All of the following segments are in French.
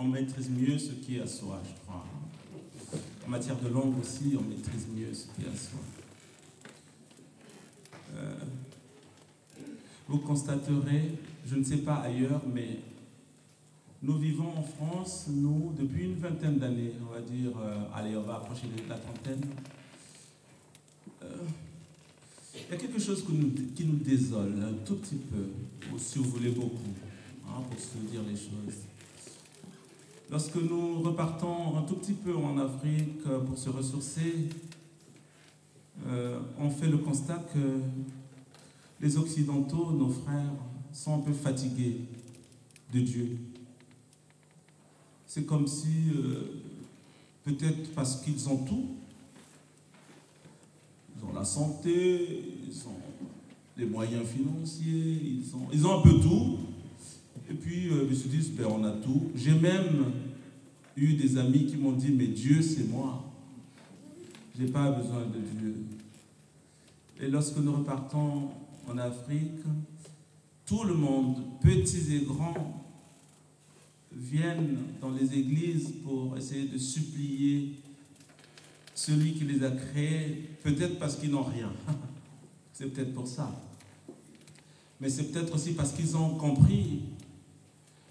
on maîtrise mieux ce qui est à soi, je crois. En matière de langue aussi, on maîtrise mieux ce qui est à soi. Vous constaterez, je ne sais pas ailleurs, mais nous vivons en France, nous, depuis une vingtaine d'années, on va dire, allez, on va approcher de la trentaine. Il y a quelque chose qui nous désole un tout petit peu, ou si vous voulez beaucoup, hein, pour se dire les choses. Lorsque nous repartons un tout petit peu en Afrique pour se ressourcer, on fait le constat que les Occidentaux, nos frères, sont un peu fatigués de Dieu. C'est comme si, peut-être parce qu'ils ont tout, ils ont la santé, ils ont les moyens financiers, ils ont un peu tout, et puis ils se disent, ben, on a tout. J'ai même eu des amis qui m'ont dit, mais Dieu c'est moi, je n'ai pas besoin de Dieu. Et lorsque nous repartons en Afrique, tout le monde, petits et grands, viennent dans les églises pour essayer de supplier celui qui les a créés, peut-être parce qu'ils n'ont rien. C'est peut-être pour ça. Mais c'est peut-être aussi parce qu'ils ont compris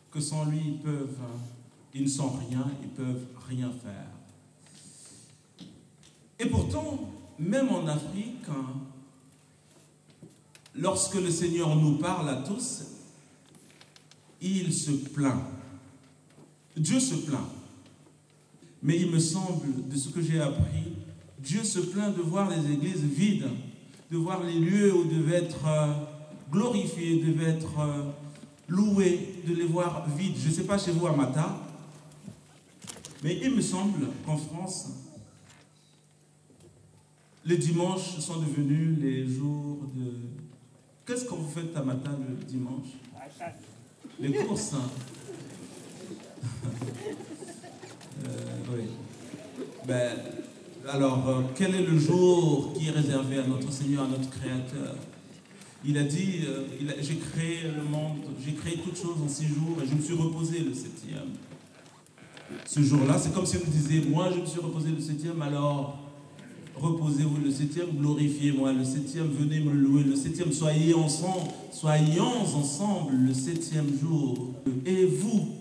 que sans lui, ils ne sont rien, ils ne peuvent rien faire. Et pourtant, même en Afrique, lorsque le Seigneur nous parle à tous, il se plaint. Dieu se plaint. Mais il me semble, de ce que j'ai appris, Dieu se plaint de voir les églises vides, de voir les lieux où devaient être glorifiés, devaient être loués, de les voir vides. Je ne sais pas chez vous à Mata, mais il me semble qu'en France, les dimanches sont devenus les jours de... Qu'est-ce que vous faites à Mata le dimanche? Les courses. Oui. Ben, alors, quel est le jour qui est réservé à notre Seigneur, à notre Créateur? Il a dit, j'ai créé le monde, j'ai créé toutes choses en 6 jours et je me suis reposé le 7e. Ce jour-là, c'est comme si on me disait, moi je me suis reposé le 7e, alors reposez-vous le 7e, glorifiez-moi le 7e, venez me louer le 7e, soyons ensemble le 7e jour. Et vous,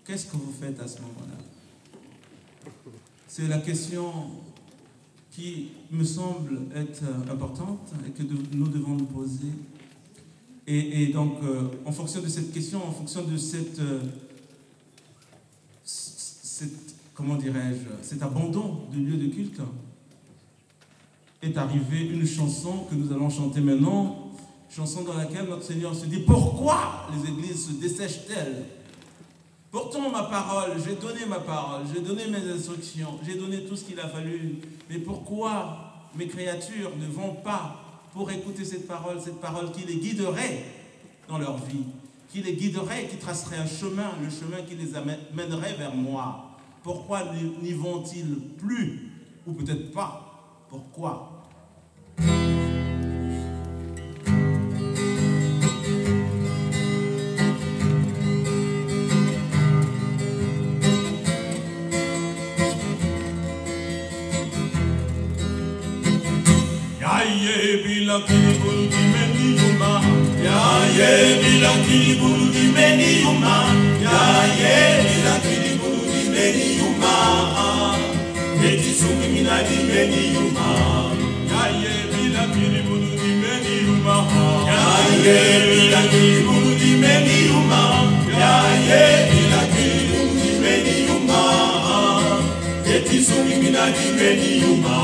qu'est-ce que vous faites à ce moment-là? C'est la question qui me semble être importante et que nous devons nous poser. Et donc, en fonction de cette question, en fonction de comment dirais-je, cet abandon de lieu de culte, est arrivée une chanson que nous allons chanter maintenant, chanson dans laquelle notre Seigneur se dit, pourquoi les églises se dessèchent-elles? Pourtant, ma parole, j'ai donné ma parole, j'ai donné mes instructions, j'ai donné tout ce qu'il a fallu. Mais pourquoi mes créatures ne vont pas pour écouter cette parole qui les guiderait dans leur vie, qui les guiderait, qui tracerait un chemin, le chemin qui les amènerait vers moi? Pourquoi n'y vont-ils plus? Ou peut-être pas. Pourquoi? Bilakili bulu dimeni yuma, ya ye bilakili bulu dimeni yuma, ya ye bilakili bulu dimeni yuma, eti sumi mina dimeni yuma, ya ye bilakili bulu dimeni yuma, ya ye bilakili bulu dimeni yuma, ya ye bilakili bulu dimeni yuma, eti sumi mina dimeni yuma.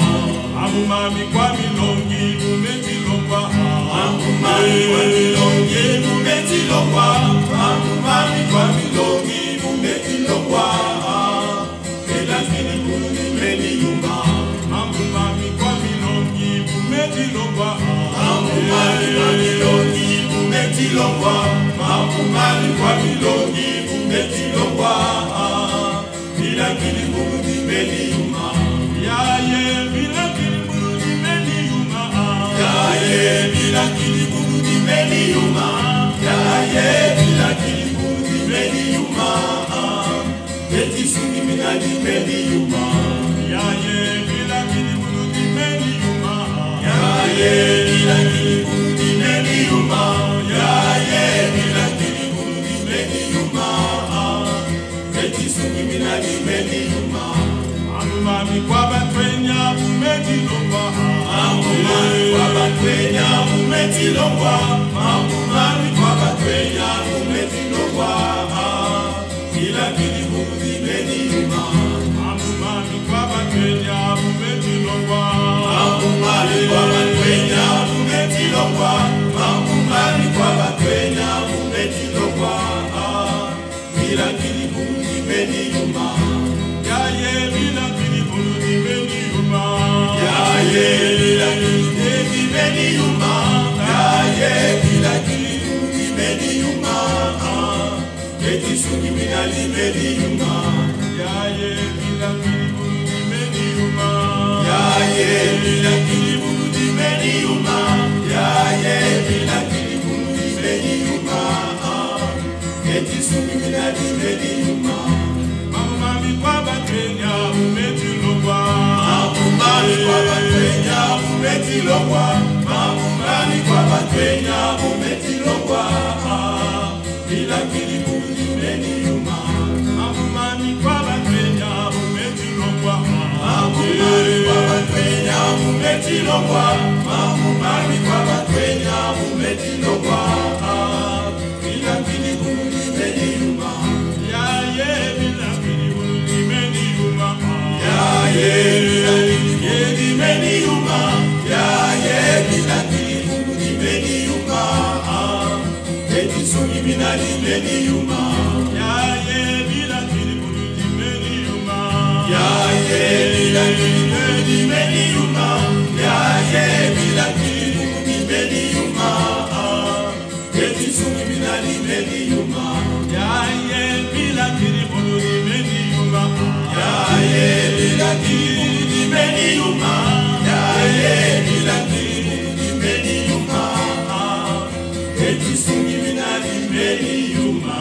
Amumami kwa milongi mumeti longwa, amumami kwa milongi mumeti longwa, amumami kwa milongi mumeti longwa, elakini bulu dimeni yuma, amumami kwa milongi mumeti longwa, amumami kwa milongi mumeti longwa, amumami kwa milongi mumeti longwa, elakini bulu dimeni yuma, ya ye bilakili bulu dimeni yuma, ya ye bilakili bulu dimeni yuma, ya ye bilakili bulu dimeni yuma, eti sungi mina limeni yuma ya ye bila kilibulu limeni yuma ya ye bila kilibulu limeni yuma ya ye bila kilibulu limeni yuma eti sungi mina limeni yuma amumami kwa batwenya umeti longwa amumami kwa batwenya umeti longwa amumami kwa batwenya umeti longwa bila kilibulu limeni yuma amumami kwa batwenya umeti longwa amumami kwa batwenya umeti longwa amumami kwa batwenya umeti longwa bila kilibulu limeni yuma ya ye bila kilibulu limeni yuma ya ye bila kilibulu limeni yuma ya ye bila kilibulu limeni yuma eti sungi mina limeni yuma ya ye bila kilibulu limeni yuma ya ye bila kilibulu limeni yuma ya ye bila kilibulu limeni yuma eti sungi mina limeni yuma amumami kwa batwenya umeti longwa amumami kwa batwenya umeti longwa amumami kwa batwenya umeti longwa bila kilibulu limeni yuma amumami kwa batwenya umeti longwa amumami kwa batwenya umeti longwa amumami kwa batwenya umeti longwa bila kilibulu limeni yuma ya ye bila kilibulu limeni yuma ya ye bila kilibulu limeni yuma ya ye bila kilibulu limeni yuma eti sungi mina limeni yuma ya ye bila kilibulu limeni yuma ya ye bila kilibulu limeni yuma ya ye bila kilibulu limeni yuma eti sungi mina limeni yuma ya ye bila kilibulu limeni yuma ya ye bila kilibulu limeni yuma ya ye bila kilibulu limeni yuma eti sungi mina limeni yuma.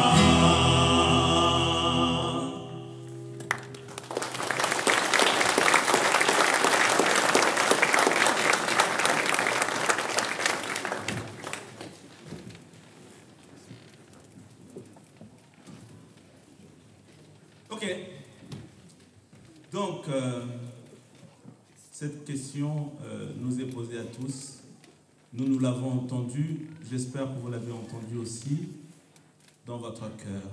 Ok. Donc, cette question nous est posée à tous. Nous l'avons entendue. J'espère que vous l'avez entendue aussi dans votre cœur.